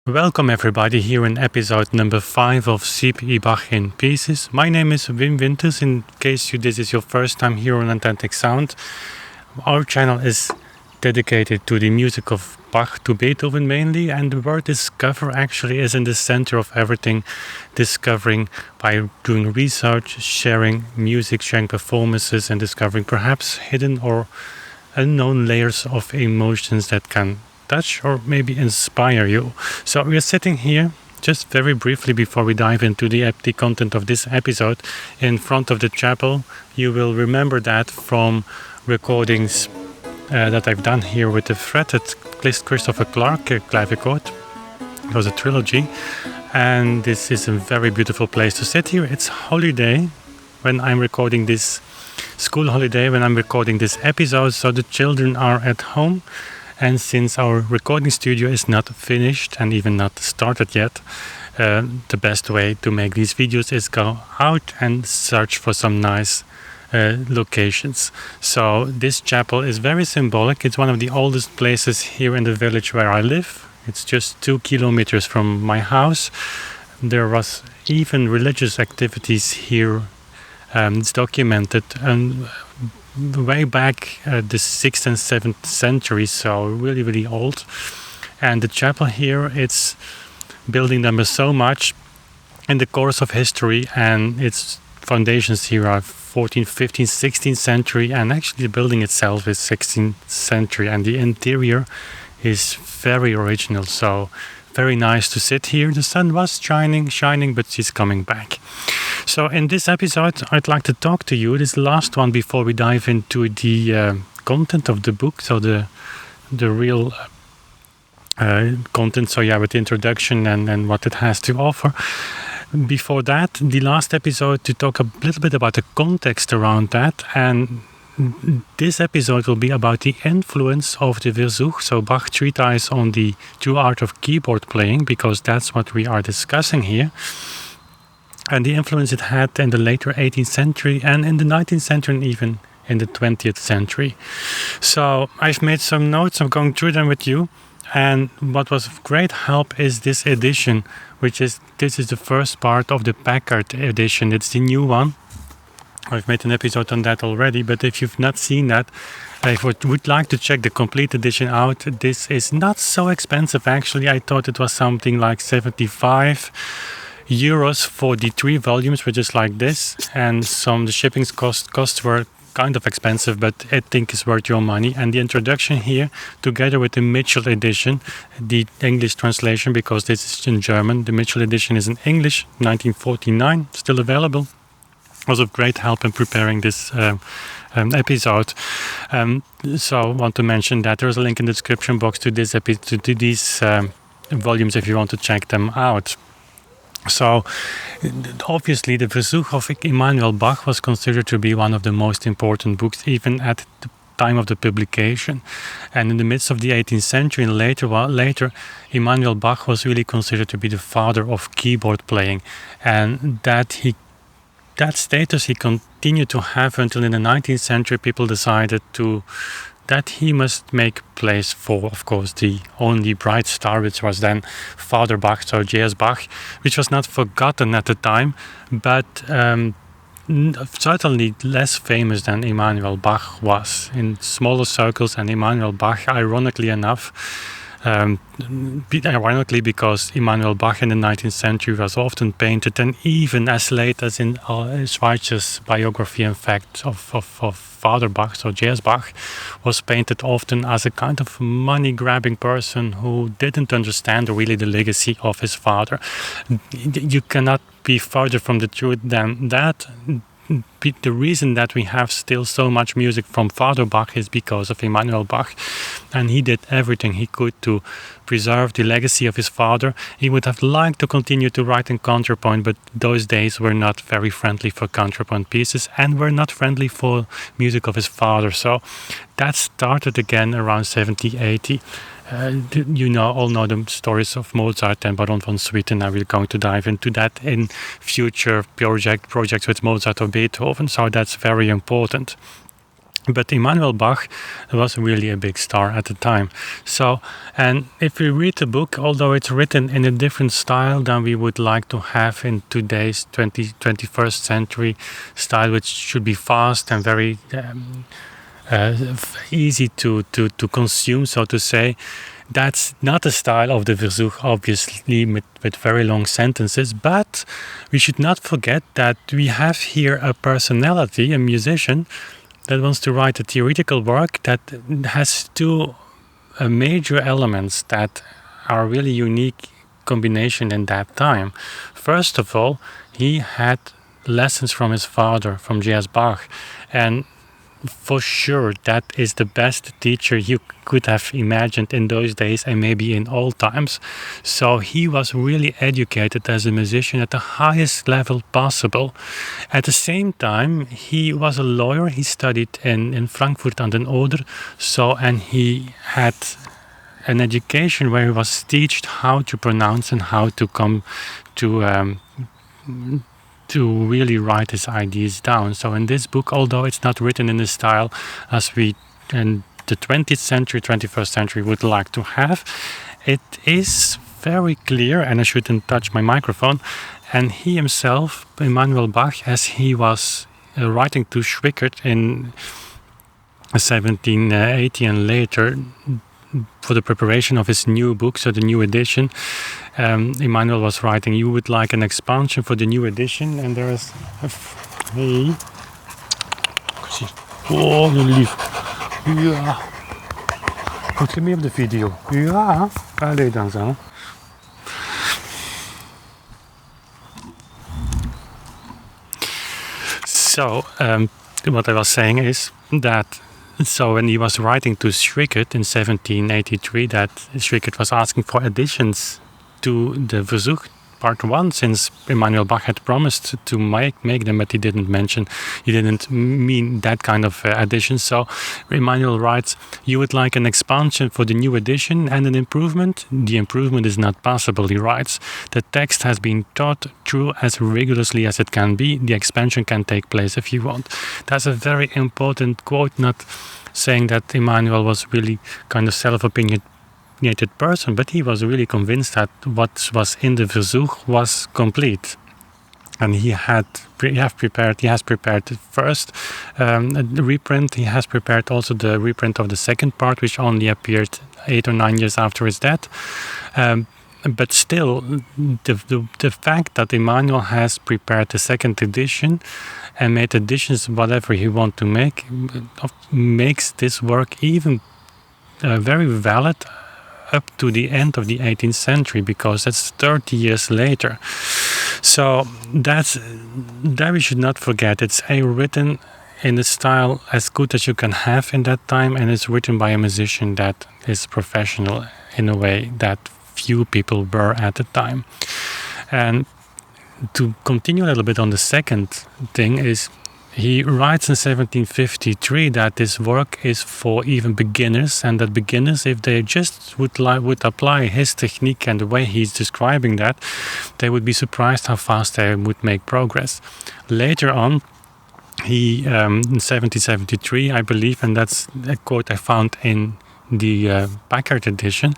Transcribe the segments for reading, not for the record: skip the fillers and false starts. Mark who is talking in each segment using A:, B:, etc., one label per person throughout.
A: Welcome everybody here in episode number 5 of C.P.E.Bach in Pieces. My name is Wim Winters. In case this is your first time here on Authentic Sound, our channel is dedicated to the music of Bach, to Beethoven mainly, and the word discover actually is in the center of everything. Discovering by doing research, sharing music, sharing performances, and discovering perhaps hidden or unknown layers of emotions that can touch or maybe inspire you. So we are sitting here just very briefly before we dive into the content of this episode in front of the chapel. You will remember that from recordings that I've done here with the fretted Christopher Clark clavichord. It was a trilogy, and this is a very beautiful place to sit here. It's holiday when I'm recording this, school holiday when I'm recording this episode, so the children are at home. And since our recording studio is not finished and even not started yet, the best way to make these videos is go out and search for some nice locations. So this chapel is very symbolic. It's one of the oldest places here in the village where I live. It's just 2 kilometers from my house. There was even religious activities here. It's documented and way back the 6th and 7th century, so really, really old. And the chapel here, it's building them so much in the course of history, and its foundations here are 14th, 15th, 16th century, and actually the building itself is 16th century, and the interior is very original, so very nice to sit here. The sun was shining, but she's coming back. So in this episode, I'd like to talk to you. This last one before we dive into the content of the book, so the real content. So yeah, with the introduction and what it has to offer. Before that, the last episode to talk a little bit about the context around that, and this episode will be about the influence of the Versuch, so Bach Treatise on the true art of keyboard playing, because that's what we are discussing here. And the influence it had in the later 18th century and in the 19th century and even in the 20th century. So I've made some notes, I'm going through them with you. And what was of great help is this edition, this is the first part of the Packard Edition. It's the new one. I've made an episode on that already, but if you've not seen that, I would like to check the complete edition out. This is not so expensive actually. I thought it was something like 75 euros for the 3 volumes, which is like this, and the shipping costs were kind of expensive, but I think it's worth your money. And the introduction here, together with the Mitchell edition, the English translation, because this is in German, the Mitchell edition is in English, 1949, still available, was of great help in preparing this episode. So I want to mention that there's a link in the description box to this episode, to these volumes if you want to check them out. So, obviously, the Versuch of Emanuel Bach was considered to be one of the most important books, even at the time of the publication. And in the midst of the 18th century and later, Emanuel Bach was really considered to be the father of keyboard playing, and that status he continued to have until in the 19th century. People decided that he must make place for, of course, the only bright star, which was then Father Bach, so J.S. Bach, which was not forgotten at the time, but certainly less famous than Emanuel Bach was in smaller circles. And Emanuel Bach, ironically enough, because Emanuel Bach in the 19th century was often painted, and even as late as in Schweikert's biography, in fact, of Father Bach, so J.S. Bach, was painted often as a kind of money-grabbing person who didn't understand really the legacy of his father. You cannot be further from the truth than that. The reason that we have still so much music from Father Bach is because of Emanuel Bach, and he did everything he could to preserve the legacy of his father. He would have liked to continue to write in counterpoint, but those days were not very friendly for counterpoint pieces and were not friendly for music of his father. So that started again around 1780. All know the stories of Mozart and Baron von Swieten. I will going to dive into that in future projects with Mozart or Beethoven, so that's very important. But Emanuel Bach was really a big star at the time. So, and if we read the book, although it's written in a different style than we would like to have in today's 21st century style, which should be fast and very easy to consume, so to say, that's not the style of the Versuch, obviously, with very long sentences. But we should not forget that we have here a personality, a musician, that wants to write a theoretical work that has two major elements that are really unique combination in that time. First of all, he had lessons from his father, from J.S. Bach, and for sure that is the best teacher you could have imagined in those days and maybe in all times. So he was really educated as a musician at the highest level possible. At the same time, he was a lawyer. He studied in Frankfurt an der Oder, and he had an education where he was taught how to pronounce and how to come to really write his ideas down. So in this book, although it's not written in the style as we in the 20th century, 21st century would like to have, it is very clear, and I shouldn't touch my microphone, and he himself, Emanuel Bach, as he was writing to Schwickert in 1780 and later, for the preparation of his new book, so the new edition, Emanuel was writing, you would like an expansion for the new edition, and there is hey, oh lief, ja, goed je mee op de video, ja, allee dan zo. So what I was saying is that so when he was writing to Rickett in 1783, that Rickett was asking for additions to the Versuch Part 1, since Emanuel Bach had promised to make them, but he didn't mean that kind of addition. So Emanuel writes, you would like an expansion for the new edition and an improvement? The improvement is not possible, he writes. The text has been taught through as rigorously as it can be. The expansion can take place if you want. That's a very important quote, not saying that Emanuel was really kind of self-opinionated person, but he was really convinced that what was in the Versuch was complete. And he has prepared the first reprint. He has prepared also the reprint of the second part, which only appeared 8 or 9 years after his death. But still, the fact that Emanuel has prepared the second edition and made additions whatever he wants to make makes this work even very valid up to the end of the 18th century, because that's 30 years later. So that we should not forget. It's written in a style as good as you can have in that time, and it's written by a musician that is professional in a way that few people were at the time. And to continue a little bit on the second thing is, he writes in 1753 that this work is for even beginners, and that beginners, if they just would apply his technique and the way he's describing that, they would be surprised how fast they would make progress. Later on, he in 1773, I believe, and that's a quote I found in the Packard Edition,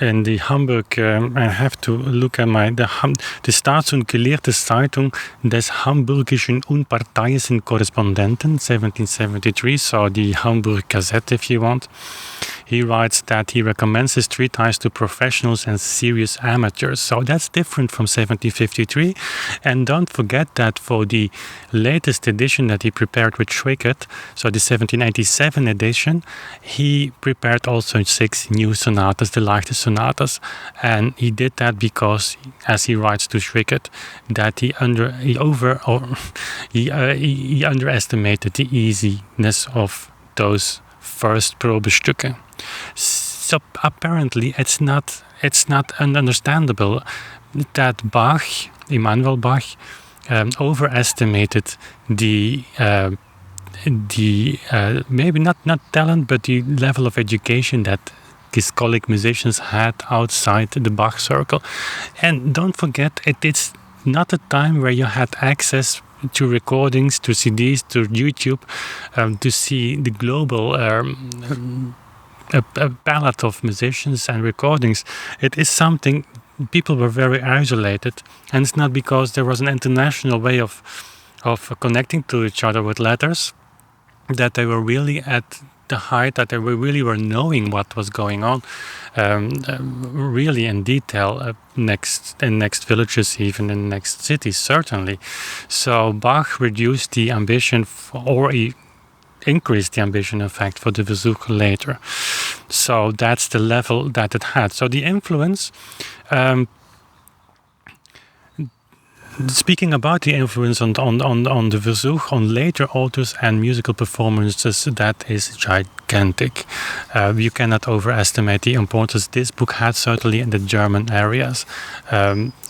A: in the Hamburg, I have to look at die Staats- und Gelehrte Zeitung des Hamburgischen Unparteiischen Korrespondenten, 1773, so the Hamburg Gazette if you want. He writes that he recommends his treatise to professionals and serious amateurs. So that's different from 1753. And don't forget that for the latest edition that he prepared with Schwickert, so the 1787 edition, he prepared also 6 new sonatas, the Leichte sonatas. And he did that because, as he writes to Schwickert, that he underestimated the easiness of those first Probe-Stücke. So apparently it's not ununderstandable that Emanuel Bach, overestimated the maybe not talent, but the level of education that his colleague musicians had outside the Bach circle. And don't forget, it's not a time where you had access to recordings, to CDs, to YouTube, to see the global a palette of musicians and recordings. It is something people were very isolated, and it's not because there was an international way of connecting to each other with letters that they were really at the height, that they really were knowing what was going on really in detail in next villages, even in next cities, certainly. So Bach reduced the ambition or he increased the ambition, in fact, for the Versuch later. So that's the level that it had. So the influence, speaking about the influence on the Versuch, on later authors and musical performances, that is gigantic. You cannot overestimate the importance this book had, certainly in the German areas.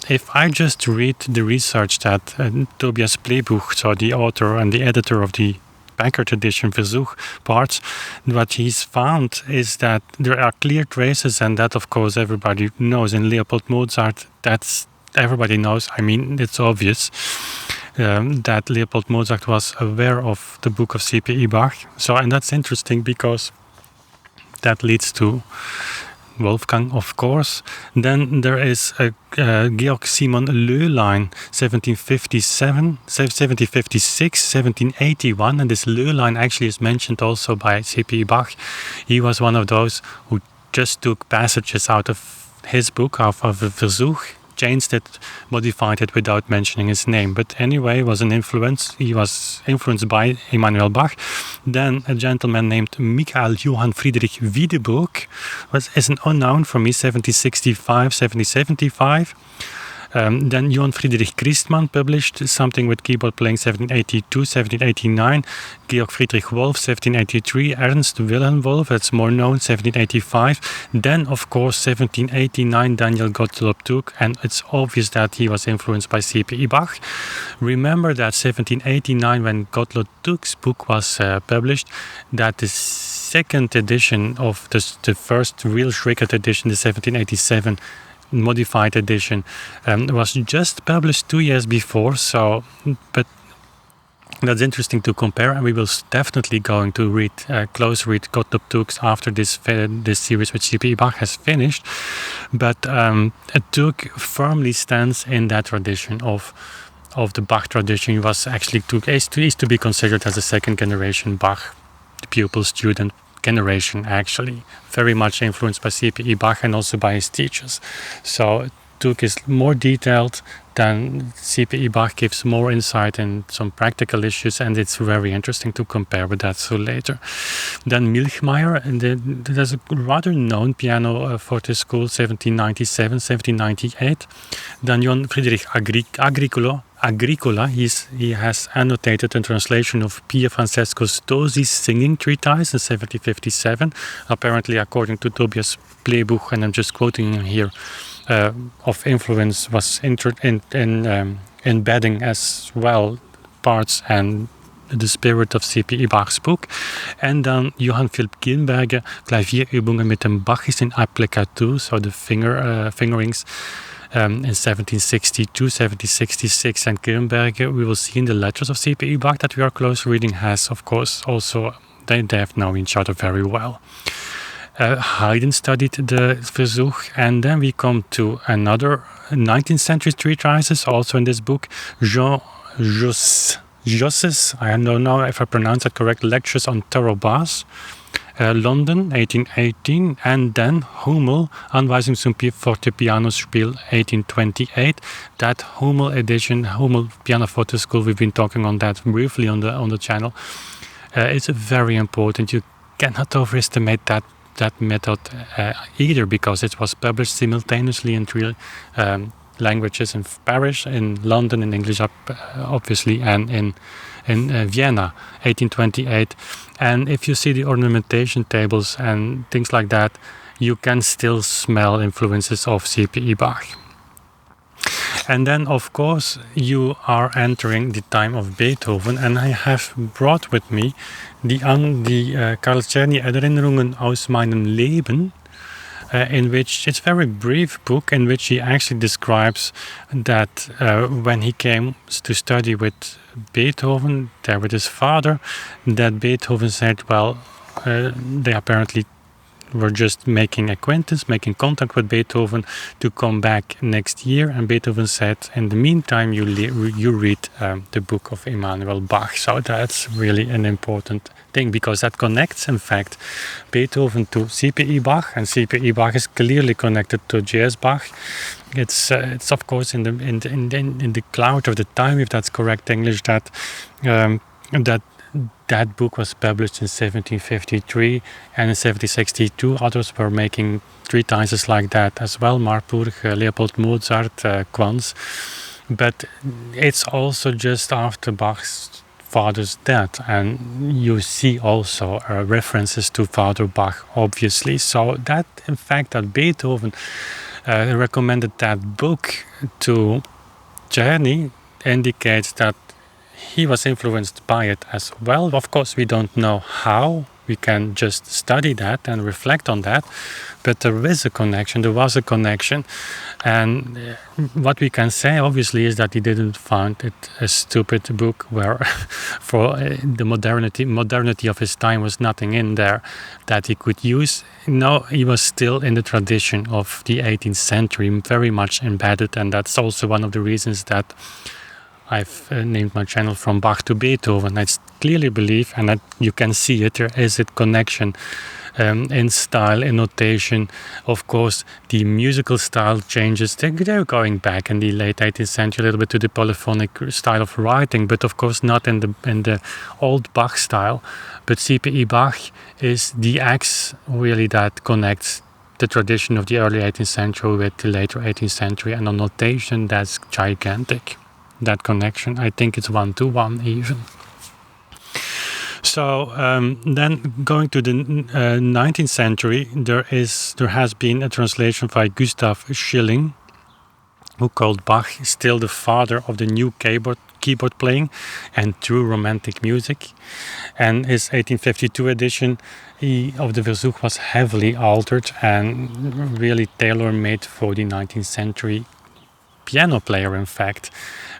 A: If I just read the research that C.P.E.Bach, so the author and the editor of the Packard Edition Versuch parts, what he's found is that there are clear traces, and that of course everybody knows in Leopold Mozart. That's everybody knows. I mean, it's obvious that Leopold Mozart was aware of the book of C.P.E.Bach. So, and that's interesting because that leads to Wolfgang, of course. Then there is Georg Simon Löhlein, 1756, 1781, and this Löhlein actually is mentioned also by C.P.E.Bach. He was one of those who just took passages out of his book, of Versuch, changed it, modified it without mentioning his name. But anyway, was an influence. He was influenced by Emanuel Bach. Then a gentleman named Michael Johann Friedrich Wiedeburg is an unknown for me, 1765, 1775. Then Johann Friedrich Christmann published something with keyboard playing 1782, 1789. Georg Friedrich Wolf, 1783. Ernst Wilhelm Wolf, that's more known, 1785. Then, of course, 1789, Daniel Gottlob Tuck, and it's obvious that he was influenced by C.P.E.Bach. Remember that 1789, when Gottlob Tuck's book was published, that the second edition of the first real Schwickert edition, the 1787 modified edition, was just published 2 years before. So, but that's interesting to compare, and we will definitely going to read close read Gottlob Tuck after this series which C.P.E.Bach has finished. But Tuck firmly stands in that tradition of the Bach tradition. He was actually is to be considered as a second generation Bach pupil student generation, actually very much influenced by C.P.E.Bach and also by his teachers. So Tuck is more detailed than C.P.E.Bach, gives more insight in some practical issues, and it's very interesting to compare with that. So later, then Milchmeyer, and there's a rather known piano forte school, 1797, 1798. Then Johann Friedrich Agricola, he has annotated a translation of Pier Francesco Stosi's singing treatise in 1757, apparently according to C.P.E.Bach, and I'm just quoting him here, of influence was embedding as well parts and the spirit of C.P.E.Bach's book. And then Johann Philipp Gilberger, Klavierübungen mit dem Bachischen Applikatur, so the fingerings, in 1762, 1766, and Gilberger, we will see in the letters of C.P.E.Bach that we are close reading, has, of course, also, they have known each other very well. Haydn studied the Versuch, and then we come to another 19th century treatises, also in this book, Josses, I don't know if I pronounce it correct, Lectures on Thorough Bass, London, 1818, and then Hummel, Anweisung zum Fortepianospiel, 1828. That Hummel edition, Hummel Pianoforte School, we've been talking on that briefly on the channel. It's very important. You cannot overestimate that method either, because it was published simultaneously in three languages, in Paris, in London, in English obviously, and in Vienna, 1828. And if you see the ornamentation tables and things like that, you can still smell influences of C.P.E.Bach. And then, of course, you are entering the time of Beethoven, and I have brought with me die Carl Czerny Erinnerungen aus meinem Leben, in which it's a very brief book in which he actually describes that when he came to study with Beethoven, there with his father, that Beethoven said, well, they apparently were just making acquaintance, making contact with Beethoven to come back next year. And Beethoven said, in the meantime, you read the book of Emanuel Bach. So that's really an important thing, because that connects, in fact, Beethoven to C.P.E.Bach, and C.P.E.Bach is clearly connected to J.S. Bach. It's of course in the cloud of the time, if that's correct English, that that book was published in 1753, and in 1762 others were making treatises like that as well, Marburg, Leopold Mozart, Quantz. But it's also just after Bach's father's death, and you see also references to Father Bach, obviously. So that, in fact, that Beethoven recommended that book to Czerny indicates that he was influenced by it as well. Of course, we don't know how. We can just study that and reflect on that. But there is a connection. There was a connection. And what we can say, obviously, is that he didn't find it a stupid book where for the modernity of his time was nothing in there that he could use. No, he was still in the tradition of the 18th century, very much embedded. And that's also one of the reasons that I've named my channel From Bach to Beethoven. I clearly believe, and that you can see it, there is a connection in style, in notation. Of course, the musical style changes. They're going back in the late 18th century a little bit to the polyphonic style of writing, but of course not in the old Bach style. But C.P.E.Bach is the axe really that connects the tradition of the early 18th century with the later 18th century, and a notation that's gigantic. That connection, I think it's 1-to-1 even. So then going to the 19th century, there has been a translation by Gustav Schilling, who called Bach still the father of the new keyboard playing and true romantic music. And his 1852 edition of the Versuch was heavily altered and really tailor-made for the 19th century piano player, in fact.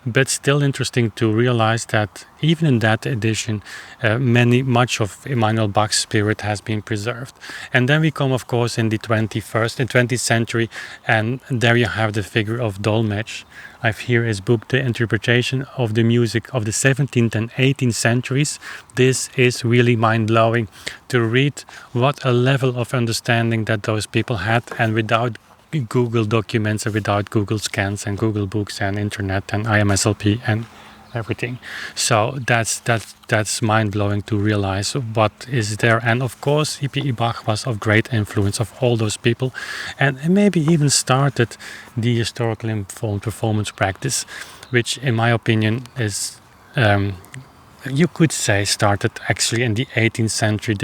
A: But still interesting to realize that even in that edition, much of Emanuel Bach's spirit has been preserved. And then we come, of course, in the 20th century, and there you have the figure of Dolmetsch. I've here his book, The Interpretation of the Music of the 17th and 18th Centuries. This is really mind-blowing to read what a level of understanding that those people had, and without Google documents and without Google scans and Google Books and internet and IMSLP and everything. So that's mind-blowing to realize what is there. And of course, C.P.E.Bach was of great influence of all those people, and maybe even started the historical informed performance practice, which in my opinion is you could say started actually in the 18th century.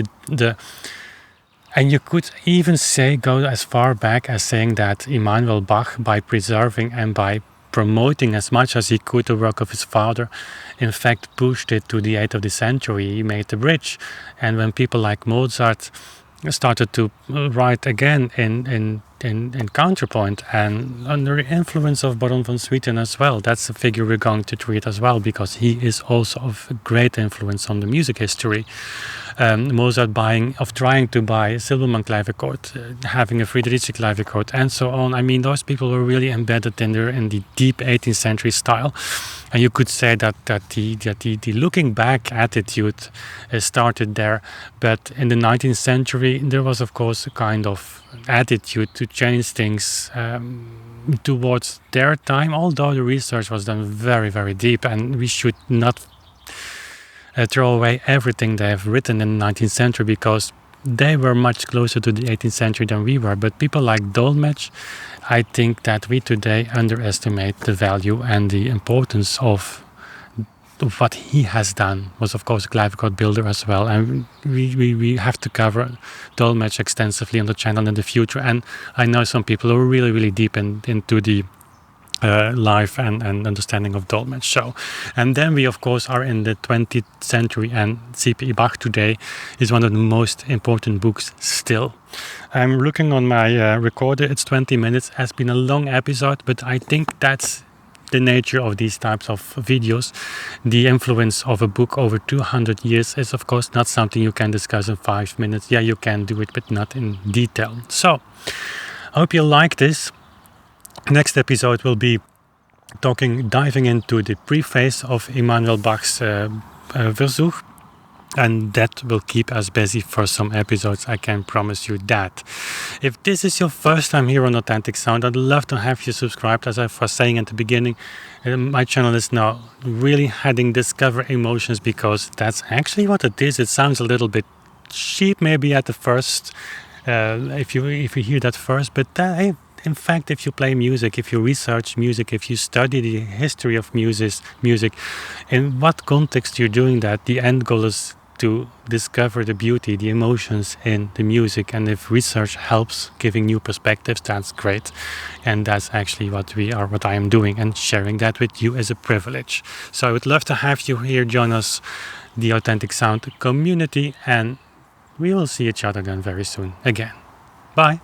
A: And you could even go as far back as saying that Emanuel Bach, by preserving and by promoting as much as he could the work of his father, in fact pushed it to the 8th of the century. He made the bridge. And when people like Mozart started to write again in counterpoint and under the influence of Baron von Swieten as well, that's a figure we're going to treat as well, because he is also of great influence on the music history. Mozart trying to buy a Silbermann clavichord, having a Friederici clavichord, and so on. I mean, those people were really embedded in the deep 18th century style, and you could say that the looking back attitude started there. But in the 19th century, there was of course a kind of attitude to change things towards their time. Although the research was done very, very deep, and we should not throw away everything they have written in the 19th century, because they were much closer to the 18th century than we were. But people like Dolmetsch, I think that we today underestimate the value and the importance of what he has done. Was of course a clavichord builder as well, and we have to cover Dolmetsch extensively on the channel in the future. And I know some people are really, really deep into the life and understanding of Dolmetsch. So, and then we of course are in the 20th century, and C.P.E.Bach today is one of the most important books still. I'm looking on my recorder, it's 20 minutes, has been a long episode, but I think that's the nature of these types of videos. The influence of a book over 200 years is of course not something you can discuss in 5 minutes. Yeah, you can do it, but not in detail. So, I hope you like this. Next episode will be diving into the preface of Emanuel Bach's Versuch, and that will keep us busy for some episodes, I can promise you that. If this is your first time here on Authentic Sound, I'd love to have you subscribed. As I was saying at the beginning, my channel is now really heading Discover Emotions, because that's actually what it is. It sounds a little bit cheap maybe at the first, if you hear that first, but in fact, if you play music, if you research music, if you study the history of music, in what context you're doing that, the end goal is to discover the beauty, the emotions in the music. And if research helps giving new perspectives, that's great. And that's actually what I am doing, and sharing that with you is a privilege. So I would love to have you here join us, the Authentic Sound community, and we will see each other then very soon again. Bye.